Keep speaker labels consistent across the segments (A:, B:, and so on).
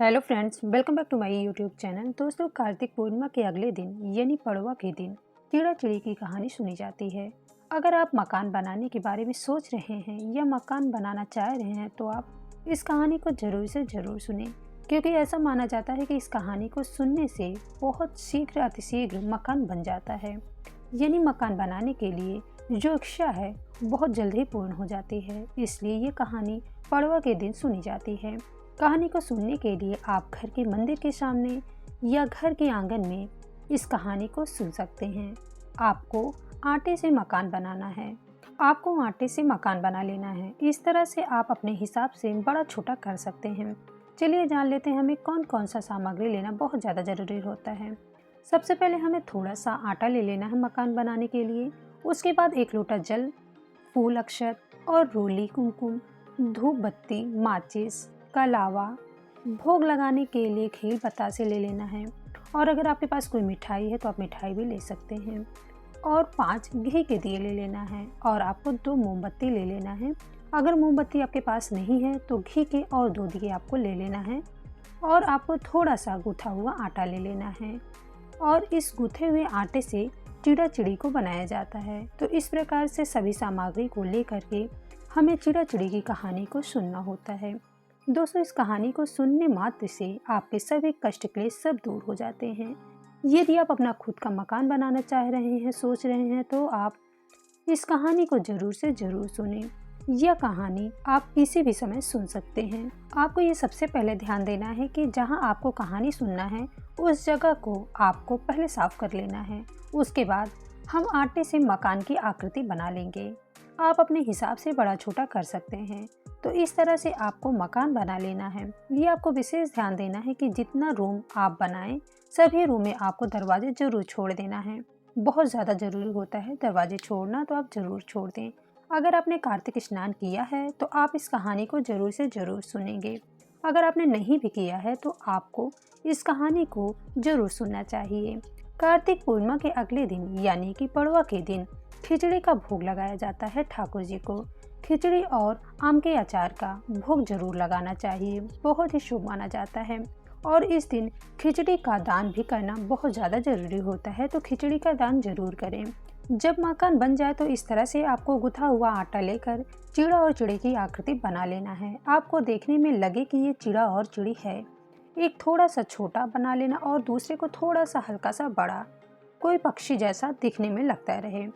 A: Hello friends, welcome back to my YouTube channel. दोस्तों, कार्तिक पूर्णिमा के अगले दिन यानी पड़वा के दिन चिड़ा चिड़ी की कहानी सुनी जाती है। अगर आप मकान बनाने के बारे में सोच रहे हैं या मकान बनाना चाह रहे हैं तो आप इस कहानी को ज़रूर से ज़रूर सुनें, क्योंकि ऐसा माना जाता है कि इस कहानी को सुनने से बहुत शीघ्र अतिशीघ्र मकान बन जाता है। यानी मकान बनाने के लिए जो इच्छा है बहुत जल्द ही पूर्ण हो जाती है। इसलिए ये कहानी पड़वा के दिन सुनी जाती है। कहानी को सुनने के लिए आप घर के मंदिर के सामने या घर के आंगन में इस कहानी को सुन सकते हैं। आपको आटे से मकान बनाना है। आपको आटे से मकान बना लेना है। इस तरह से आप अपने हिसाब से बड़ा छोटा कर सकते हैं। चलिए जान लेते हैं हमें कौन कौन सा सामग्री लेना बहुत ज़्यादा ज़रूरी होता है। सबसे पहले हमें थोड़ा सा आटा ले लेना है मकान बनाने के लिए। उसके बाद 1 लोटा जल, फूल अक्षत और रोली कुमकुम, धूप बत्ती, माचिस, कलावा, भोग लगाने के लिए खील बतासे ले लेना है। और अगर आपके पास कोई मिठाई है तो आप मिठाई भी ले सकते हैं। और 5 घी के दिए ले लेना है। और आपको 2 मोमबत्ती ले लेना है। अगर मोमबत्ती आपके पास नहीं है तो घी के और 2 दिए आपको ले लेना है। और आपको थोड़ा सा गूथा हुआ आटा ले लेना है। और इस गूथे हुए आटे से चिड़ा चिड़ी को बनाया जाता है। तो इस प्रकार से सभी सामग्री को लेकर के हमें चिड़ा चिड़ी की कहानी को सुनना होता है। दोस्तों, इस कहानी को सुनने मात्र से आपके सभी कष्ट क्लेश सब दूर हो जाते हैं। यदि आप अपना खुद का मकान बनाना चाह रहे हैं, सोच रहे हैं, तो आप इस कहानी को जरूर से जरूर सुनें। यह कहानी आप किसी भी समय सुन सकते हैं। आपको ये सबसे पहले ध्यान देना है कि जहां आपको कहानी सुनना है उस जगह को आपको पहले साफ कर लेना है। उसके बाद हम आटे से मकान की आकृति बना लेंगे। आप अपने हिसाब से बड़ा छोटा कर सकते हैं। तो इस तरह से आपको मकान बना लेना है। ये आपको विशेष ध्यान देना है कि जितना रूम आप बनाएं सभी रूम में आपको दरवाजे जरूर छोड़ देना है। बहुत ज़्यादा ज़रूरी होता है दरवाजे छोड़ना, तो आप ज़रूर छोड़ दें। अगर आपने कार्तिक स्नान किया है तो आप इस कहानी को ज़रूर से ज़रूर सुनेंगे। अगर आपने नहीं भी किया है तो आपको इस कहानी को ज़रूर सुनना चाहिए। कार्तिक पूर्णिमा के अगले दिन यानी कि पड़वा के दिन खिचड़ी का भोग लगाया जाता है ठाकुर जी को। खिचड़ी और आम के अचार का भोग जरूर लगाना चाहिए, बहुत ही शुभ माना जाता है। और इस दिन खिचड़ी का दान भी करना बहुत ज़्यादा ज़रूरी होता है, तो खिचड़ी का दान जरूर करें। जब मकान बन जाए तो इस तरह से आपको गुथा हुआ आटा लेकर चिड़ा और चिड़ी की आकृति बना लेना है। आपको देखने में लगे कि ये चिड़ा और चिड़ी है। एक थोड़ा सा छोटा बना लेना और दूसरे को थोड़ा सा हल्का सा बड़ा, कोई पक्षी जैसा दिखने में लगता रहे।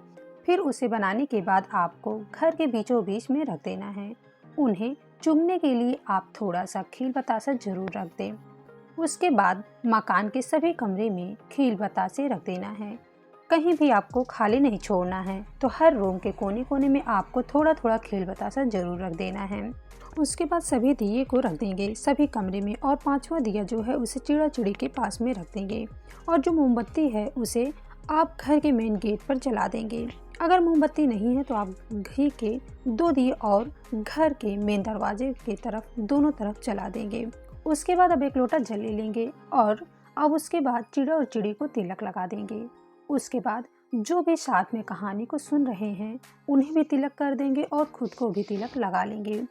A: फिर उसे बनाने के बाद आपको घर के बीचों बीच में रख देना है। उन्हें चुमने के लिए आप थोड़ा सा खील बतासा जरूर रख दें। उसके बाद मकान के सभी कमरे में खील बतासे रख देना है। कहीं भी आपको खाली नहीं छोड़ना है, तो हर रूम के कोने कोने में आपको थोड़ा थोड़ा खील बतासा जरूर रख देना है। उसके बाद सभी दिए को रख देंगे सभी कमरे में, और 5वां दिया जो है उसे चिड़ा चिड़ी के पास में रख देंगे। और जो मोमबत्ती है उसे आप घर के मेन गेट पर जला देंगे। अगर मोमबत्ती नहीं है तो आप घी के 2 दिए और घर के मेन दरवाजे की तरफ दोनों तरफ जला देंगे। उसके बाद अब 1 लोटा जल ले लेंगे और अब उसके बाद चिड़ा और चिड़ी को तिलक लगा देंगे। उसके बाद जो भी साथ में कहानी को सुन रहे हैं उन्हें भी तिलक कर देंगे और खुद को भी तिलक लगा लेंगे।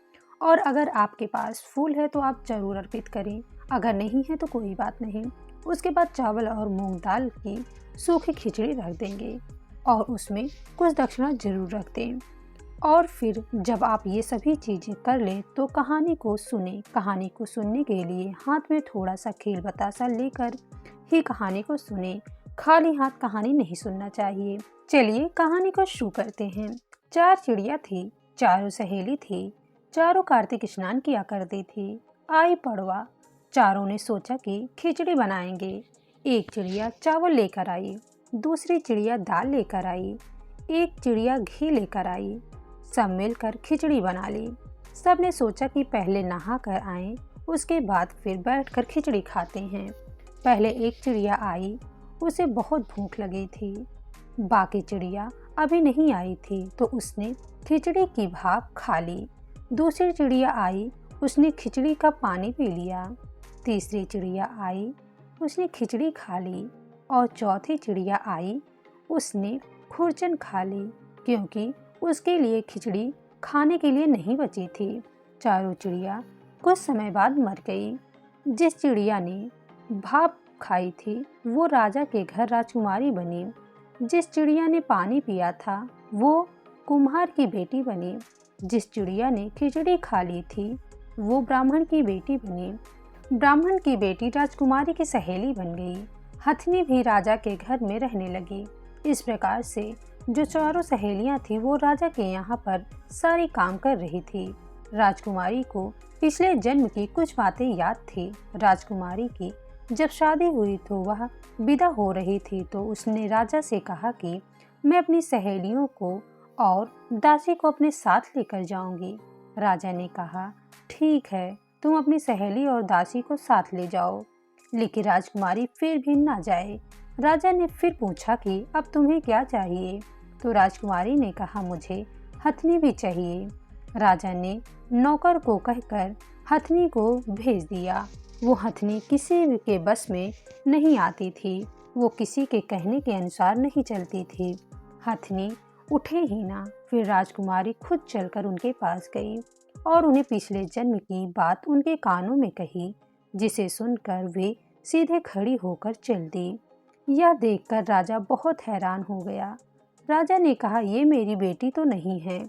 A: और अगर आपके पास फूल है तो आप जरूर अर्पित करें, अगर नहीं है तो कोई बात नहीं। उसके बाद चावल और मूंग दाल की सूखी खिचड़ी रख देंगे और उसमें कुछ दक्षिणा जरूर रख दें। और फिर जब आप ये सभी चीज़ें कर लें तो कहानी को सुने। कहानी को सुनने के लिए हाथ में थोड़ा सा खील बतासा लेकर ही कहानी को सुने। खाली हाथ कहानी नहीं सुनना चाहिए। चलिए कहानी को शुरू करते हैं। 4 चिड़िया थी, चारों सहेली थी, चारों कार्तिक स्नान किया करती थी। आई पड़वा, चारों ने सोचा कि खिचड़ी बनाएंगे। एक चिड़िया चावल लेकर आई, दूसरी चिड़िया दाल लेकर आई, एक चिड़िया घी लेकर आई। सब मिलकर खिचड़ी बना ली। सब ने सोचा कि पहले नहा कर आएं, उसके बाद फिर बैठकर खिचड़ी खाते हैं। पहले एक चिड़िया आई, उसे बहुत भूख लगी थी। बाकी चिड़िया अभी नहीं आई थी तो उसने खिचड़ी की भाप खा ली। दूसरी चिड़िया आई, उसने खिचड़ी का पानी पी लिया। तीसरी चिड़िया आई, उसने खिचड़ी खा ली। और चौथी चिड़िया आई, उसने खुरचन खा ली, क्योंकि उसके लिए खिचड़ी खाने के लिए नहीं बची थी। चारों चिड़िया कुछ समय बाद मर गई। जिस चिड़िया ने भाप खाई थी वो राजा के घर राजकुमारी बनी। जिस चिड़िया ने पानी पिया था वो कुम्हार की बेटी बनी। जिस चिड़िया ने खिचड़ी खा ली थी वो ब्राह्मण की बेटी बनी। ब्राह्मण की बेटी राजकुमारी की सहेली बन गई। हथनी भी राजा के घर में रहने लगी। इस प्रकार से जो चारों सहेलियां थी वो राजा के यहाँ पर सारी काम कर रही थी। राजकुमारी को पिछले जन्म की कुछ बातें याद थी। राजकुमारी की जब शादी हुई तो वह विदा हो रही थी तो उसने राजा से कहा कि मैं अपनी सहेलियों को और दासी को अपने साथ लेकर जाऊंगी। राजा ने कहा, ठीक है, तुम अपनी सहेली और दासी को साथ ले जाओ। लेकिन राजकुमारी फिर भी ना जाए। राजा ने फिर पूछा कि अब तुम्हें क्या चाहिए? तो राजकुमारी ने कहा, मुझे हथनी भी चाहिए। राजा ने नौकर को कहकर हथनी को भेज दिया। वो हथनी किसी के बस में नहीं आती थी। वो किसी के कहने के अनुसार नहीं चलती थी। हथनी उठे ही ना। फिर राजकुमारी खुद चलकर उनके पास गई और उन्हें पिछले जन्म की बात उनके कानों में कही, जिसे सुनकर वे सीधे खड़ी होकर चल दी। यह देखकर राजा बहुत हैरान हो गया। राजा ने कहा, ये मेरी बेटी तो नहीं है,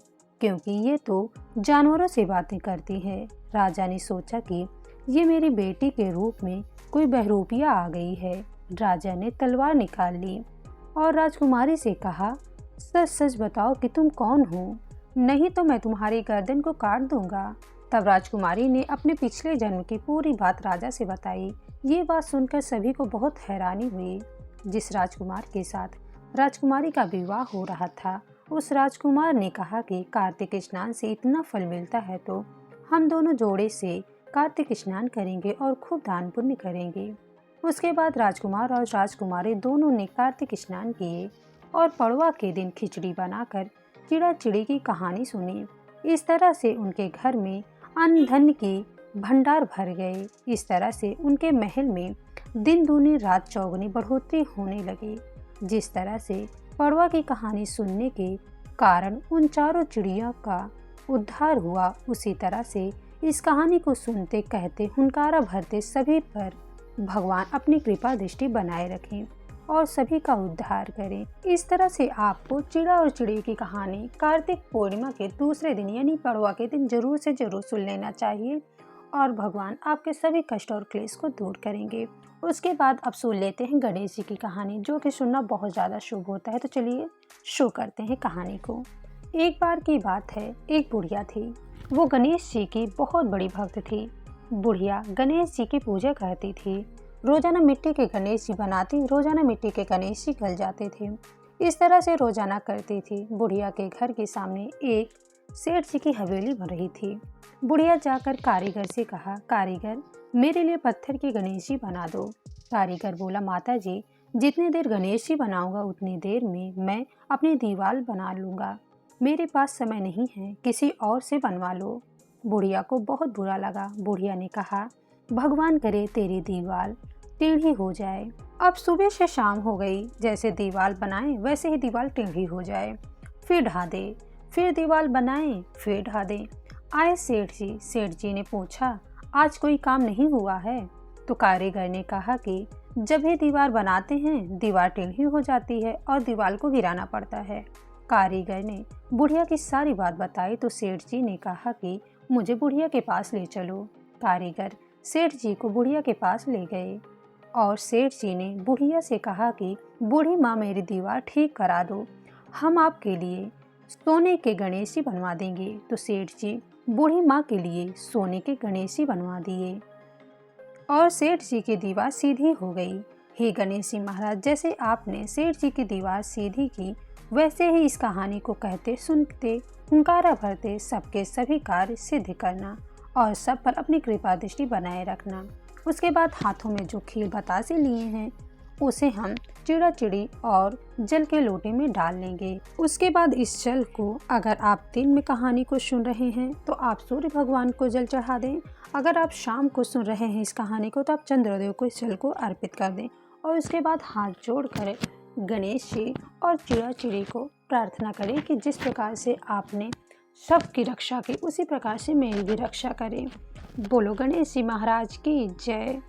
A: क्योंकि ये तो जानवरों से बातें करती है। राजा ने सोचा कि ये मेरी बेटी के रूप में कोई बहरूपिया आ गई है। राजा ने तलवार निकाल ली और राजकुमारी से कहा, सच सच बताओ कि तुम कौन हो, नहीं तो मैं तुम्हारी गर्दन को काट दूंगा। तब राजकुमारी ने अपने पिछले जन्म की पूरी बात राजा से बताई। ये बात सुनकर सभी को बहुत हैरानी हुई। जिस राजकुमार के साथ राजकुमारी का विवाह हो रहा था उस राजकुमार ने कहा कि कार्तिक स्नान से इतना फल मिलता है तो हम दोनों जोड़े से कार्तिक स्नान करेंगे और खूब दान पुण्य करेंगे। उसके बाद राजकुमार और राजकुमारी दोनों ने कार्तिक स्नान किए और पड़वा के दिन खिचड़ी बनाकर चिड़ा चिड़ी की कहानी सुनी। इस तरह से उनके घर में अन्न धन की भंडार भर गए। इस तरह से उनके महल में दिन दूनी रात चौगुनी बढ़ोतरी होने लगी। जिस तरह से पड़वा की कहानी सुनने के कारण उन चारों चिड़ियों का उद्धार हुआ, उसी तरह से इस कहानी को सुनते कहते हुंकारा भरते सभी पर भगवान अपनी कृपा दृष्टि बनाए रखें और सभी का उद्धार करें। इस तरह से आपको चिड़ा और चिड़ी की कहानी कार्तिक पूर्णिमा के दूसरे दिन यानी पड़वा के दिन जरूर से जरूर सुन लेना चाहिए और भगवान आपके सभी कष्ट और क्लेश को दूर करेंगे। उसके बाद अब सुन लेते हैं गणेश जी की कहानी, जो कि सुनना बहुत ज़्यादा शुभ होता है। तो चलिए शुरू करते हैं कहानी को। एक बार की बात है, एक बुढ़िया थी। वो गणेश जी की बहुत बड़ी भक्त थी। बुढ़िया गणेश जी की पूजा करती थी। रोजाना मिट्टी के गणेश जी बनाती, रोजाना मिट्टी के गणेश जी गल जाते थे। इस तरह से रोजाना करती थी। बुढ़िया के घर के सामने एक सेठ जी की हवेली बन रही थी। बुढ़िया जाकर कारीगर से कहा, कारीगर मेरे लिए पत्थर की गणेश जी बना दो। कारीगर बोला, माता जी जितनी देर गणेश जी बनाऊंगा उतनी देर में मैं अपनी दीवार बना लूँगा। मेरे पास समय नहीं है, किसी और से बनवा लो। बुढ़िया को बहुत बुरा लगा। बुढ़िया ने कहा, भगवान करे तेरी दीवार टेढ़ी हो जाए। अब सुबह से शाम हो गई, जैसे दीवार बनाए वैसे ही दीवार टेढ़ी हो जाए। फिर ढा दे, फिर दीवार बनाए, फिर ढा दे। आए सेठ जी। सेठ जी ने पूछा, आज कोई काम नहीं हुआ है? तो कारीगर ने कहा कि जब भी दीवार बनाते हैं दीवार टेढ़ी हो जाती है और दीवार को गिराना पड़ता है। कारीगर ने बुढ़िया की सारी बात बताई तो सेठ जी ने कहा कि मुझे बुढ़िया के पास ले चलो। कारीगर सेठ जी को बुढ़िया के पास ले गए और सेठ जी ने बुढ़िया से कहा कि बूढ़ी माँ मेरी दीवार ठीक करा दो, हम आपके लिए सोने के गणेश जी बनवा देंगे। तो सेठ जी बूढ़ी माँ के लिए सोने के गणेश जी बनवा दिए और सेठ जी की दीवार सीधी हो गई। हे गणेश जी महाराज, जैसे आपने सेठ जी की दीवार सीधी की वैसे ही इस कहानी को कहते सुनते हुंकारा भरते सबके सभी कार्य सिद्ध करना और सब पर अपनी कृपा दृष्टि बनाए रखना। उसके बाद हाथों में जो खील बतासे लिए हैं उसे हम चिड़ा चिड़ी और जल के लोटे में डाल लेंगे। उसके बाद इस जल को अगर आप दिन में कहानी को सुन रहे हैं तो आप सूर्य भगवान को जल चढ़ा दें। अगर आप शाम को सुन रहे हैं इस कहानी को तो आप चंद्रदेव को इस जल को अर्पित कर दें और उसके बाद हाथ जोड़कर गणेश जी और चिड़ा चिड़ी को प्रार्थना करें कि जिस प्रकार से आपने सबकी रक्षा की, उसी प्रकार से मेरी भी रक्षा करें। बोलो गणेश जी महाराज की जय।